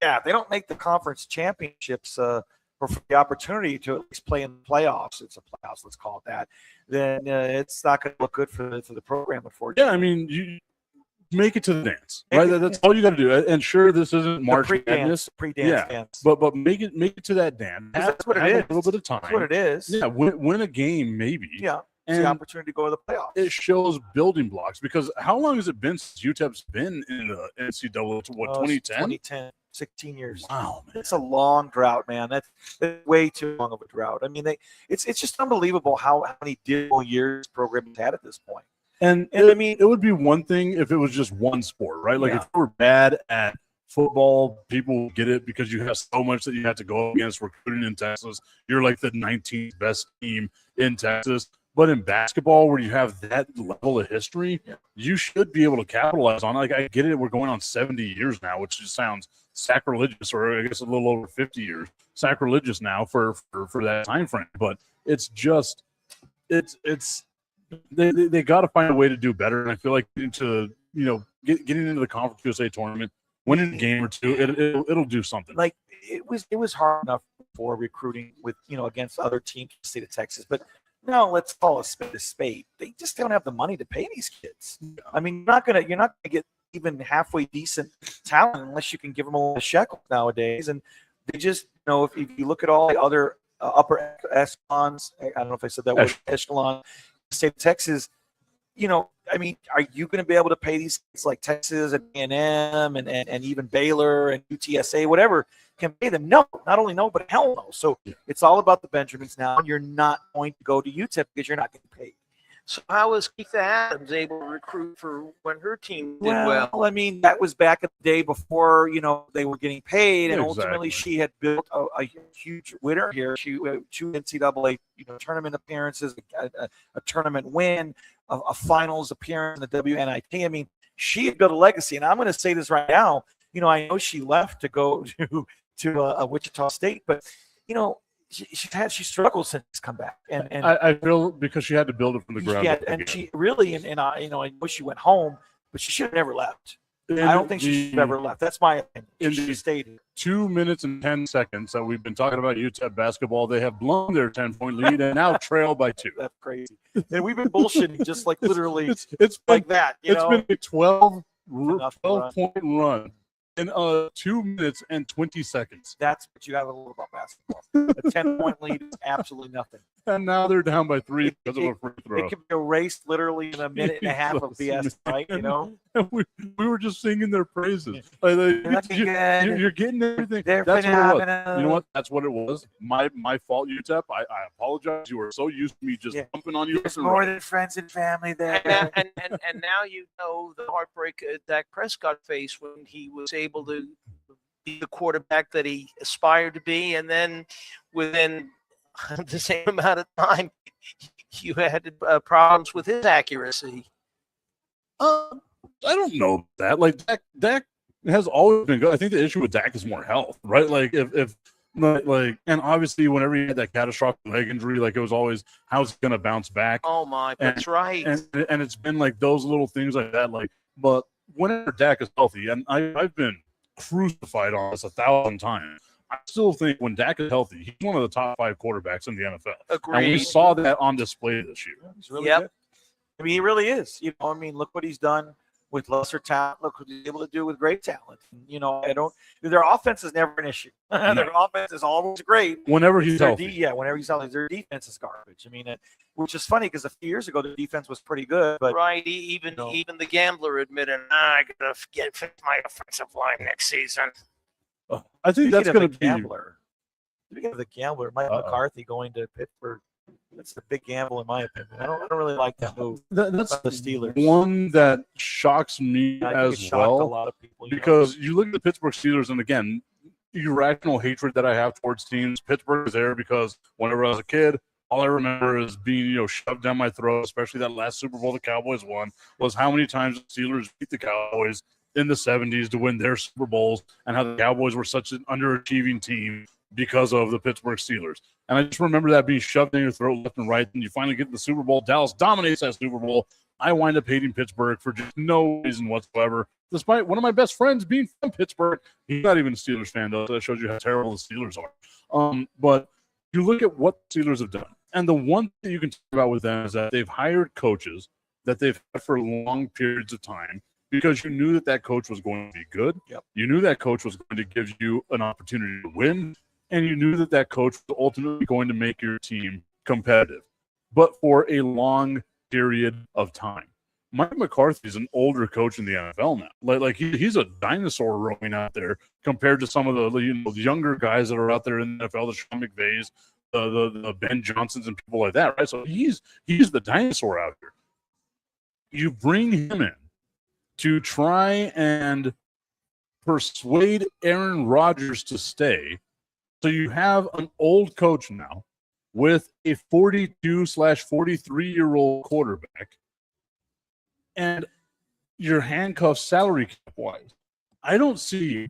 yeah, if they don't make the conference championships or for the opportunity to at least play in the playoffs, it's a playoffs, let's call it that, then it's not going to look good for the program, unfortunately. Yeah, I mean, you make it to the dance, right? That's all you got to do. And sure, this isn't March Madness, Pre-dance dance. but make it to that dance. That's what it Have is. A little bit of time. That's what it is. Yeah, win a game maybe. Yeah. It's And the opportunity to go to the playoffs. it shows building blocks because how long has it been since UTEP's been in the NCAA? To what, 2010? 2010, 16 years. Wow, man. It's a long drought, man. That's way too long of a drought. I mean, it's just unbelievable how many dismal years programs had at this point. And I mean, it would be one thing if it was just one sport, right? Like Yeah. if you were bad at football, people get it because you have so much that you have to go against recruiting in Texas. You're like the 19th best team in Texas. But in basketball, where you have that level of history, you should be able to capitalize on it. Like, I get it. We're going on 70 years now, which just sounds sacrilegious, or I guess a little over 50 years sacrilegious now for that time frame. But it's just they got to find a way to do better. And I feel like getting into the Conference USA tournament, winning a game or two, it'll do something. like it was hard enough for recruiting with against other teams in the state of Texas, but no, let's call a spade a spade. They just don't have the money to pay these kids. I mean, you're not gonna get even halfway decent talent unless you can give them a little shekel nowadays. And they just if you look at all the other upper echelons. I don't know if I said that word, echelon. State of Texas. I mean, are you going to be able to pay these kids like Texas and A&M and even Baylor and UTSA, whatever, can pay them? No, not only no, but hell no. So it's all about the Benjamins now. You're not going to go to UTEP because you're not getting paid. So how was Keitha Adams able to recruit for when her team did well? I mean, that was back in the day before, they were getting paid. And ultimately she had built a huge winner here. She had 2 NCAA, tournament appearances, a tournament win, a finals appearance in the WNIT. I mean, she had built a legacy. And I'm going to say this right now. I know she left to go to Wichita State, but, she struggled since she's come back, and I feel because she had to build it from the ground up. Yeah, and she really, and I know she went home, but she should have never left. I don't think she should have ever left. That's my opinion. She stayed. 2 minutes and 10 seconds that we've been talking about UTEP basketball, they have blown their 10-point lead and now trail by 2. That's crazy. And we've been bullshitting just like literally it's like that. It's been a 12-point run in 2 minutes and 20 seconds. That's what you got to love about basketball. A 10-point lead is absolutely nothing. And now they're down by 3 because of a free throw. It can be erased literally in a minute and a half of BS, right? And we were just singing their praises. You're getting everything. That's what it was. You know what? That's what it was. My fault, UTEP. I apologize. You were so used to me just jumping on you. There's more than friends and family there. And now the heartbreak Dak Prescott faced when he was able to be the quarterback that he aspired to be, and then within the same amount of time, you had problems with his accuracy. I don't know that. Like Dak has always been good. I think the issue with Dak is more health, right? Like if and obviously whenever he had that catastrophic leg injury, like it was always how's he gonna bounce back? Oh my, that's right. And it's been like those little things like that. Like, but whenever Dak is healthy, and I've been crucified on this 1,000 times. I still think when Dak is healthy, he's one of the top 5 quarterbacks in the NFL. Agreed. And we saw that on display this year. He's really good. I mean, he really is. Look what he's done with lesser talent. Look what he's able to do with great talent. Their offense is never an issue. Their offense is always great. Whenever he's healthy. Whenever he's healthy. Their defense is garbage. I mean, which is funny because a few years ago, the defense was pretty good. But right, even the gambler admitted, I got to fix my offensive line next season. I think that's going to be gambler. Speaking of the gambler, Mike McCarthy going to Pittsburgh. That's the big gamble in my opinion. I don't really like that move. That's the Steelers. One that shocks me as well. A lot of people, because you look at the Pittsburgh Steelers, and again, irrational hatred that I have towards teams. Pittsburgh is there because whenever I was a kid, all I remember is being shoved down my throat, especially that last Super Bowl the Cowboys won, was how many times the Steelers beat the Cowboys in the 70s to win their Super Bowls, and how the Cowboys were such an underachieving team because of the Pittsburgh Steelers. And I just remember that being shoved in your throat left and right, and you finally get to the Super Bowl. Dallas dominates that Super Bowl. I wind up hating Pittsburgh for just no reason whatsoever, despite one of my best friends being from Pittsburgh. He's not even a Steelers fan, though, so that shows you how terrible the Steelers are. But you look at what the Steelers have done, and the one thing you can talk about with them is that they've hired coaches that they've had for long periods of time, because you knew that coach was going to be good. Yep. You knew that coach was going to give you an opportunity to win, and you knew that coach was ultimately going to make your team competitive, but for a long period of time. Mike McCarthy is an older coach in the NFL now. He's a dinosaur roaming out there compared to some of the younger guys that are out there in the NFL, the Sean McVays, the Ben Johnsons, and people like that, right? So he's the dinosaur out here. You bring him in to try and persuade Aaron Rodgers to stay. So you have an old coach now with a 42/43-year-old quarterback, and you're handcuffed salary cap-wise. I don't see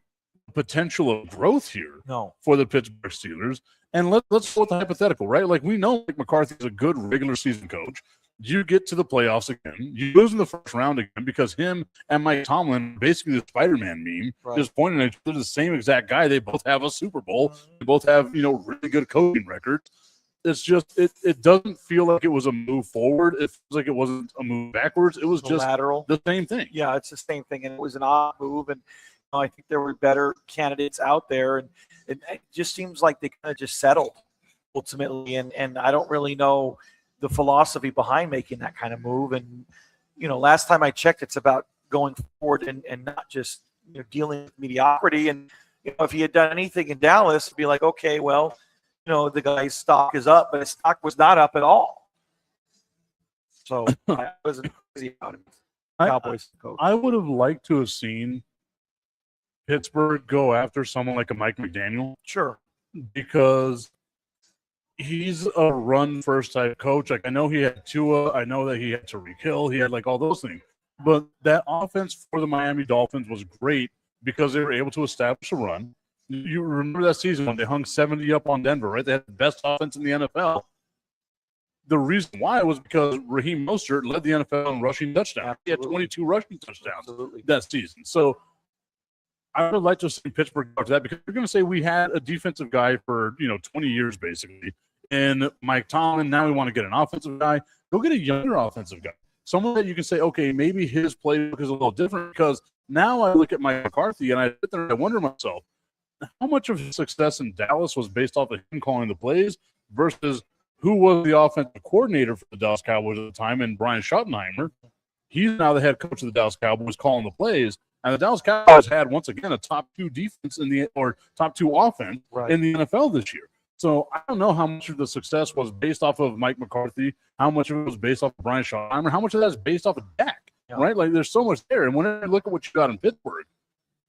potential of growth here for the Pittsburgh Steelers. And let's go with the hypothetical, right? Like, we know Mike McCarthy is a good regular season coach. You get to the playoffs again. You lose in the first round again because him and Mike Tomlin, basically the Spider-Man meme, just pointing at they're the same exact guy. They both have a Super Bowl. They both have, really good coaching records. It's just it doesn't feel like it was a move forward. It feels like it wasn't a move backwards. It was just lateral. The same thing. Yeah, it's the same thing, and it was an odd move. And I think there were better candidates out there, and it just seems like they kind of just settled. ultimately. And I don't really know the philosophy behind making that kind of move. And, last time I checked, it's about going forward and not just dealing with mediocrity. And, if he had done anything in Dallas, it'd be like, okay, well, the guy's stock is up, but his stock was not up at all. So I wasn't crazy about him. Cowboys coach. I would have liked to have seen Pittsburgh go after someone like a Mike McDaniel. Sure. Because he's a run-first type coach. Like, I know he had Tua. I know that he had Tyreek Hill. He had, all those things. But that offense for the Miami Dolphins was great because they were able to establish a run. You remember that season when they hung 70 up on Denver, right? They had the best offense in the NFL. The reason why was because Raheem Mostert led the NFL in rushing touchdowns. He had 22 rushing touchdowns that season. So I would like to see Pittsburgh go to that because you're going to say we had a defensive guy for 20 years basically, and Mike Tomlin. Now we want to get an offensive guy. Go get a younger offensive guy, someone that you can say, okay, maybe his playbook is a little different. Because now I look at Mike McCarthy and I sit there and I wonder myself, how much of his success in Dallas was based off of him calling the plays versus who was the offensive coordinator for the Dallas Cowboys at the time, and Brian Schottenheimer. He's now the head coach of the Dallas Cowboys calling the plays. And the Dallas Cowboys had, once again, a top 2 defense top 2 offense in the NFL this year. So I don't know how much of the success was based off of Mike McCarthy, how much of it was based off of Brian Schottenheimer, how much of that is based off of Dak, right? Like, there's so much there. And whenever you look at what you got in Pittsburgh,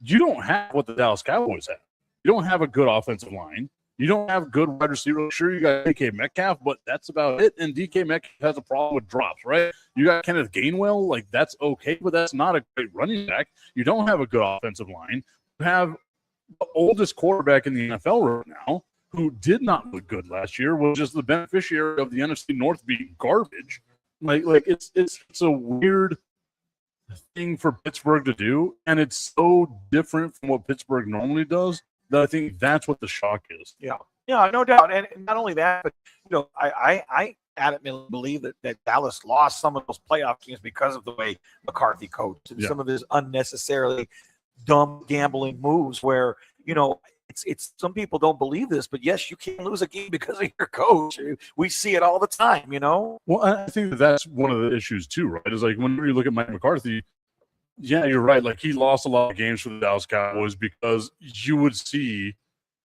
you don't have what the Dallas Cowboys have. You don't have a good offensive line. You don't have good wide receivers. Sure, you got DK Metcalf, but that's about it. And DK Metcalf has a problem with drops, right? You got Kenneth Gainwell. That's okay, but that's not a great running back. You don't have a good offensive line. You have the oldest quarterback in the NFL right now who did not look good last year, was just the beneficiary of the NFC North being garbage. It's a weird thing for Pittsburgh to do, and it's so different from what Pittsburgh normally does that I think that's what the shock is. Yeah, no doubt. And not only that, but I adamantly believe that Dallas lost some of those playoff games because of the way McCarthy coached and some of his unnecessarily dumb gambling moves. Where it's some people don't believe this, but yes, you can lose a game because of your coach. We see it all the time. Well, I think that's one of the issues too, right? Is like whenever you look at Mike McCarthy. Yeah, you're right. Like, he lost a lot of games for the Dallas Cowboys because you would see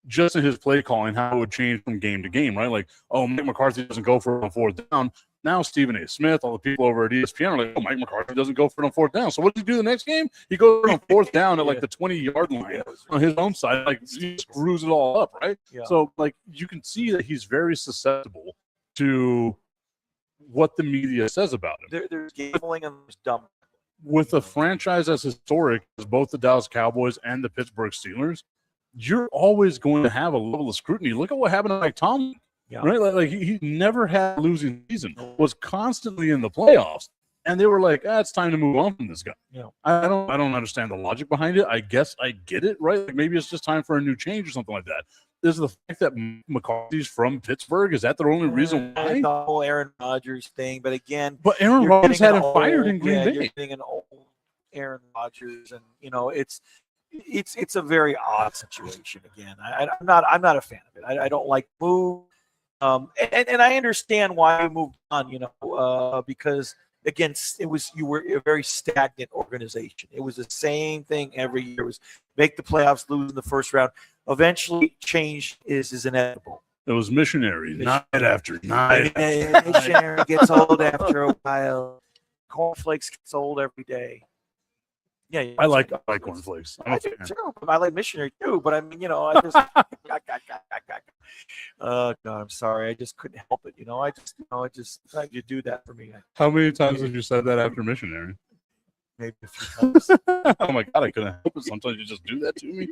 just in his play calling how it would change from game to game, right? Like, oh, Mike McCarthy doesn't go for it on 4th down. Now Stephen A. Smith, all the people over at ESPN are like, oh, Mike McCarthy doesn't go for it on 4th down. So what does he do the next game? He goes for it on 4th down at the 20-yard line on his own side. Like, he screws it all up, right? Yeah. So, you can see that he's very susceptible to what the media says about him. There's gambling and there's dumb. With a franchise as historic as both the Dallas Cowboys and the Pittsburgh Steelers, you're always going to have a level of scrutiny. Look at what happened to Mike Tomlin, right? Like he never had a losing season, was constantly in the playoffs, and they were like, it's time to move on from this guy. Yeah. I don't understand the logic behind it. I guess I get it, right? Like, maybe it's just time for a new change or something like that. Is the fact that McCarthy's from Pittsburgh, is that the only reason why? The whole Aaron Rodgers thing, but again, Aaron Rodgers had him fired in Green Bay. You're getting an old Aaron Rodgers, and it's a very odd situation. Again, I'm not a fan of it. I don't like move, and I understand why you moved on. Because again, you were a very stagnant organization. It was the same thing every year. It was make the playoffs, lose in the first round. Eventually, change is inevitable. It was missionary, night after night. Missionary gets old after a while. Cornflakes gets old every day. Yeah, I like cornflakes. I do too. I like missionary too, but I mean, I just. God, I'm sorry. I just couldn't help it. I just you do that for me. How many times have you said that after missionary? Maybe a few times. Oh my God, I couldn't help it. Sometimes you just do that to me.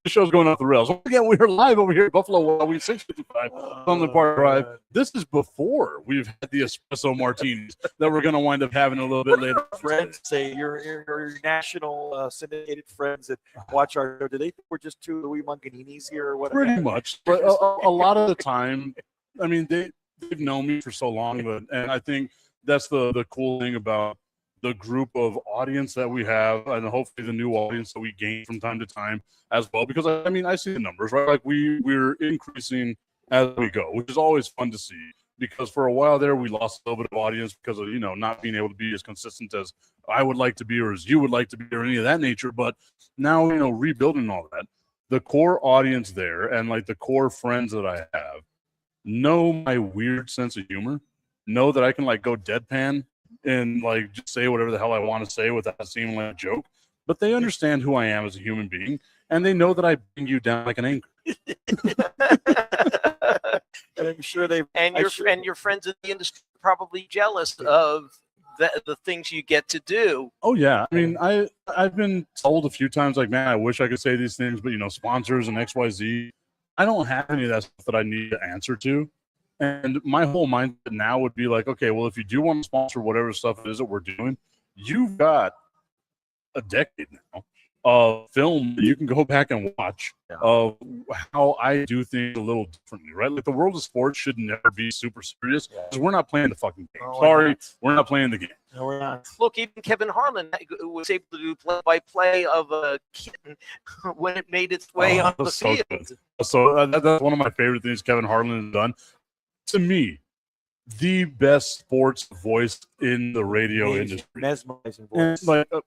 The show's going off the rails. Once again, we're live over here at Buffalo Wild Wings 655 on the Park Drive. This is before we've had the espresso martinis that we're going to wind up having a little bit later. Friends say your national syndicated friends that watch our show. Do they think we're just two Louis Mancaninis here or what? Pretty much, but a lot of the time, I mean, they've known me for so long, and I think that's the cool thing about the group of audience that we have, and hopefully the new audience that we gain from time to time as well. Because I mean, I see the numbers, right? Like we're increasing as we go, which is always fun to see. Because for a while there, we lost a little bit of audience because of, not being able to be as consistent as I would like to be or as you would like to be or any of that nature. But now, rebuilding all that, the core audience there and like the core friends that I have know my weird sense of humor, know that I can like go deadpan and like just say whatever the hell I want to say without seeming like a joke. But they understand who I am as a human being, and they know that I bring you down like an anchor. And I'm sure they and your friends in the industry are probably jealous of the things you get to do. Oh yeah, I mean, I've been told a few times like, man, I wish I could say these things, but sponsors and XYZ, I don't have any of that stuff that I need to answer to. And my whole mindset now would be like, okay, well, if you do want to sponsor whatever stuff it is that we're doing, you've got a decade now of film that you can go back and watch of how I do things a little differently, right? Like the world of sports should never be super serious because we're not playing the fucking game. Sorry, we're not playing the game. No, we're not. Look, even Kevin Harlan was able to do play-by-play of a kitten when it made its way on the field. Good. So that's one of my favorite things Kevin Harlan has done. To me, the best sports voice in the radio industry. Mesmerizing voice. Like, I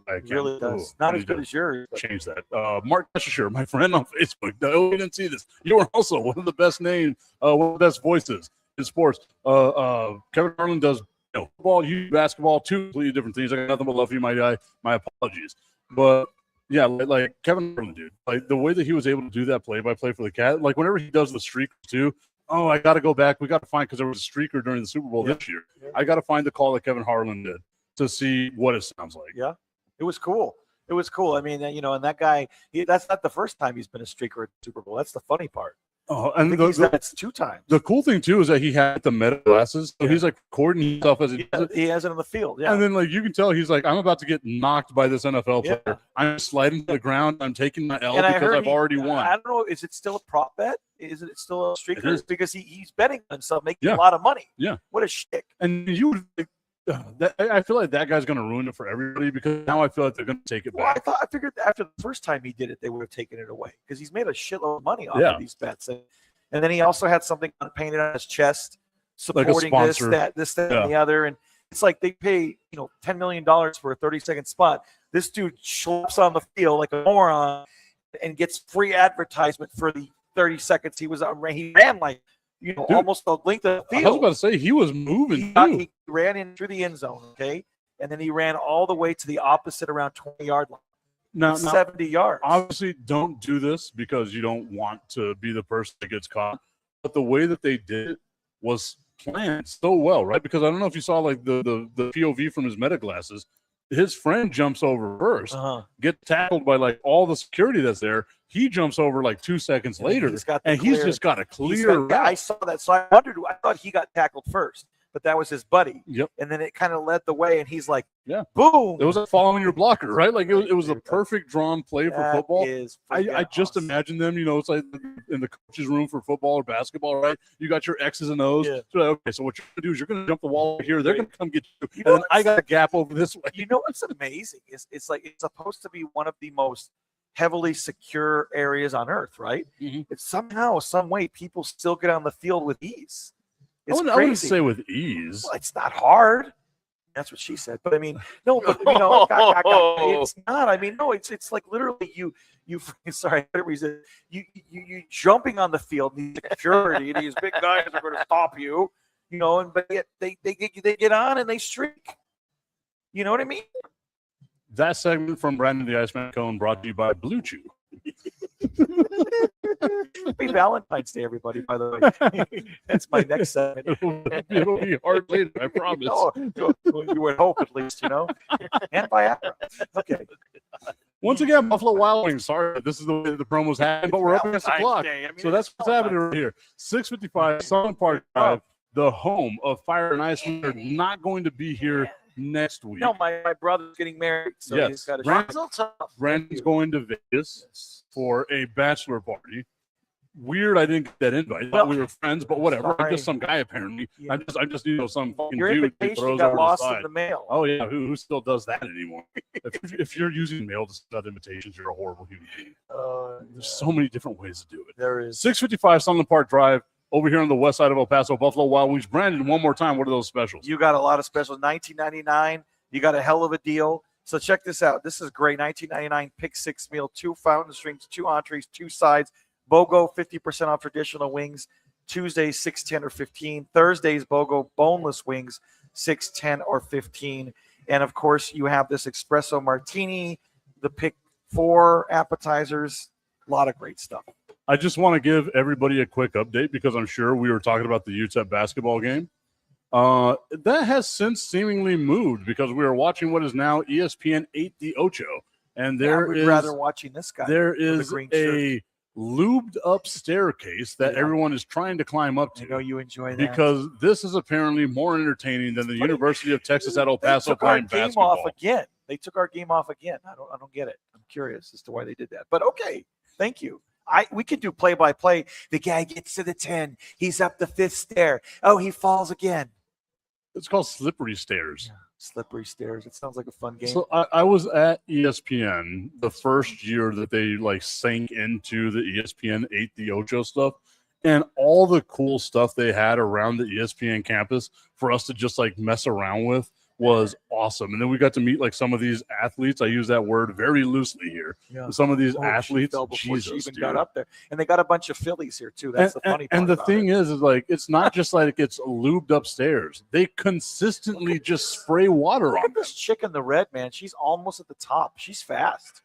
can't. Really does. Not as good as yours. Change that. Mark Messerschmidt, my friend on Facebook. No, we didn't see this. You are also one of the best names, one of the best voices in sports. Kevin Harlan does football, you basketball, two completely different things. I got nothing but love for you, my guy. My apologies. But yeah, like Kevin Harlan, dude. Like the way that he was able to do that play-by-play for the Cat, like whenever he does the streak too. Oh, I got to go back. We got to find, because there was a streaker during the Super Bowl this year. I got to find the call that Kevin Harlan did to see what it sounds like. Yeah, it was cool. It was cool. I mean, and that guy, that's not the first time he's been a streaker at the Super Bowl. That's the funny part. Oh, and that's 2 times. The cool thing too is that he had the meta glasses, so he's like recording himself as he does it. He has it on the field. Yeah, and then like you can tell he's like, I'm about to get knocked by this NFL player. I'm sliding to the ground. I'm taking my L because I've already won. I don't know. Is it still a prop bet? Is it still a streaker? Because he's betting on himself, making a lot of money. Yeah, what a shtick. And you would. I feel like that guy's going to ruin it for everybody because now I feel like they're going to take it back. I figured after the first time he did it, they would have taken it away because he's made a shitload of money off of these bets. And then he also had something painted on his chest supporting like this, that, and the other. And it's like they pay, $10 million for a 30-second spot. This dude schleps on the field like a moron and gets free advertisement for the 30 seconds he was on. He ran like, dude, almost the length of the field. I was about to say he was moving too. He ran in through the end zone, okay? And then he ran all the way to the opposite around 20-yard line. Now, 70 yards. Obviously, don't do this because you don't want to be the person that gets caught. But the way that they did it was planned so well, right? Because I don't know if you saw like the POV from his meta glasses. His friend jumps over first, get tackled by like all the security that's there. He jumps over like 2 seconds later, he's just got a clear route. I saw that, so I thought he got tackled first, but that was his buddy. Yep. And then it kind of led the way, and he's like, boom. It was like following your blocker, right? Like it was a perfect drawn play for football. I just imagine them, it's like in the coach's room for football or basketball, right? You got your X's and O's. Yeah. So, okay, so what you're going to do is you're going to jump the wall over here. They're going to come get you. And then I got a gap over this way. You know what's amazing? It's like it's supposed to be one of the most heavily secure areas on earth, right? Mm-hmm. It's somehow, some way, people still get on the field with ease. I wouldn't say with ease. Well, it's not hard. That's what she said. But I mean, no, but, it's not. I mean, no, it's like literally you sorry, you jumping on the field, the security, these big guys are going to stop you, but yet they get on and they streak. You know what I mean? That segment from Brandon the Iceman Cone brought to you by Blue Chew. Happy Valentine's Day, everybody, by the way. That's my next segment. It'll be hard later, I promise. You would hope, at least, And Viagra. Okay. Once again, Buffalo Wild Wings. Sorry, this is the way the promos happen, but we're up against the clock. So that's what's happening right here. 655 Sunland Park Drive, the home of Fire and Ice. We're not going to be here next week. No, my brother's getting married, so he's got Brandon's going to Vegas for a bachelor party. Weird, I didn't get that invite. I thought we were friends, but whatever. I'm just some guy apparently. Yeah. I just some fucking your dude invitation who throws got over lost the side. in the mail. Oh yeah, who still does that anymore? if you're using mail to send out invitations, you're a horrible human being. There's so many different ways to do it. There is. 655 Sunland Park Drive over here on the west side of El Paso, Buffalo Wild Wings. Brandon, one more time, what are those specials? You got a lot of specials. $19.99. You got a hell of a deal. So check this out. This is great. $19.99 pick six meal, 2 fountain drinks, 2 entrees, 2 sides. BOGO 50% off traditional wings. Tuesdays 6, 10, or 15. Thursdays BOGO boneless wings 6, 10, or 15. And of course you have this espresso martini, the pick 4 appetizers. A lot of great stuff. I just want to give everybody a quick update because I'm sure we were talking about the UTEP basketball game. That has since seemingly moved because we are watching what is now ESPN 8 The Ocho. And there we'd is rather watching this guy. there with the is green a shirt. lubed up staircase that Yeah. everyone is trying to climb up I to. know you enjoy that. Because this is apparently more entertaining than the University of Texas at El Paso they took our playing game basketball. off again. They took our game off again. I don't get it. I'm curious as to why they did that. But okay, thank you. We could do play by play. The guy gets to the 10. He's up the 5th stair. Oh, he falls again. It's called Slippery Stairs. Slippery stairs. It sounds like a fun game. So I was at ESPN the first year that they like sank into the ESPN 8 The Ocho stuff, and all the cool stuff they had around the ESPN campus for us to just like mess around with was awesome. And then we got to meet like some of these athletes. I use that word very loosely here. Yeah. Some of these She athletes, fell before Jesus, she even dude. got up there. And they got a bunch of fillies here too. That's the funny part. And the about thing it. is like it's not just like it's lubed upstairs. They consistently just spray water Look on at this chick in the red, man. She's almost at the top. She's fast.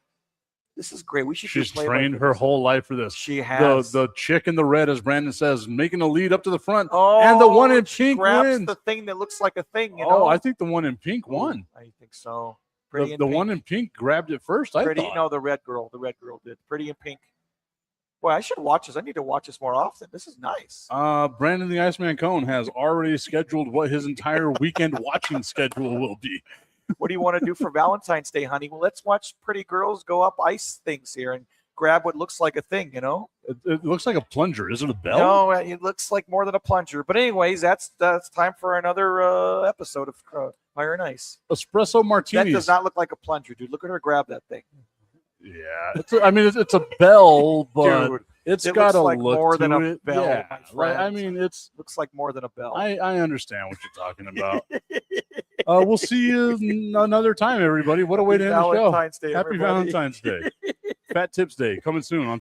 This is great. We should She's do play trained her whole life for this. She has. The chick in the red, as Brandon says, making a lead up to the front. Oh, and the one in she pink grabs wins. the thing that looks like a thing, you Oh, know? I think the one in pink won. I think so. The one in pink grabbed it first, I Pretty, thought. no, the red girl did. Pretty in pink. Boy, I should watch this. I need to watch this more often. This is nice. Brandon the Iceman Cone has already scheduled what his entire weekend watching schedule will be. What do you want to do for Valentine's Day, honey? Well, let's watch pretty girls go up ice things here and grab what looks like a thing, you know? It looks like a plunger. Is it a bell? No, it looks like more than a plunger. But anyways, that's time for another episode of Fire and Ice. Espresso That martinis. does not look like a plunger, dude. Look at her grab that thing. Yeah, it's a bell, but Dude, it's it got looks a like look more to than a it. bell, Yeah, my right. I friend. mean, it's. Looks like more than a bell. I understand what you're talking about. We'll see you another time, everybody. What a way to end the show. Valentine's Day, Happy everybody. Valentine's Day. Fat Tips Day coming soon on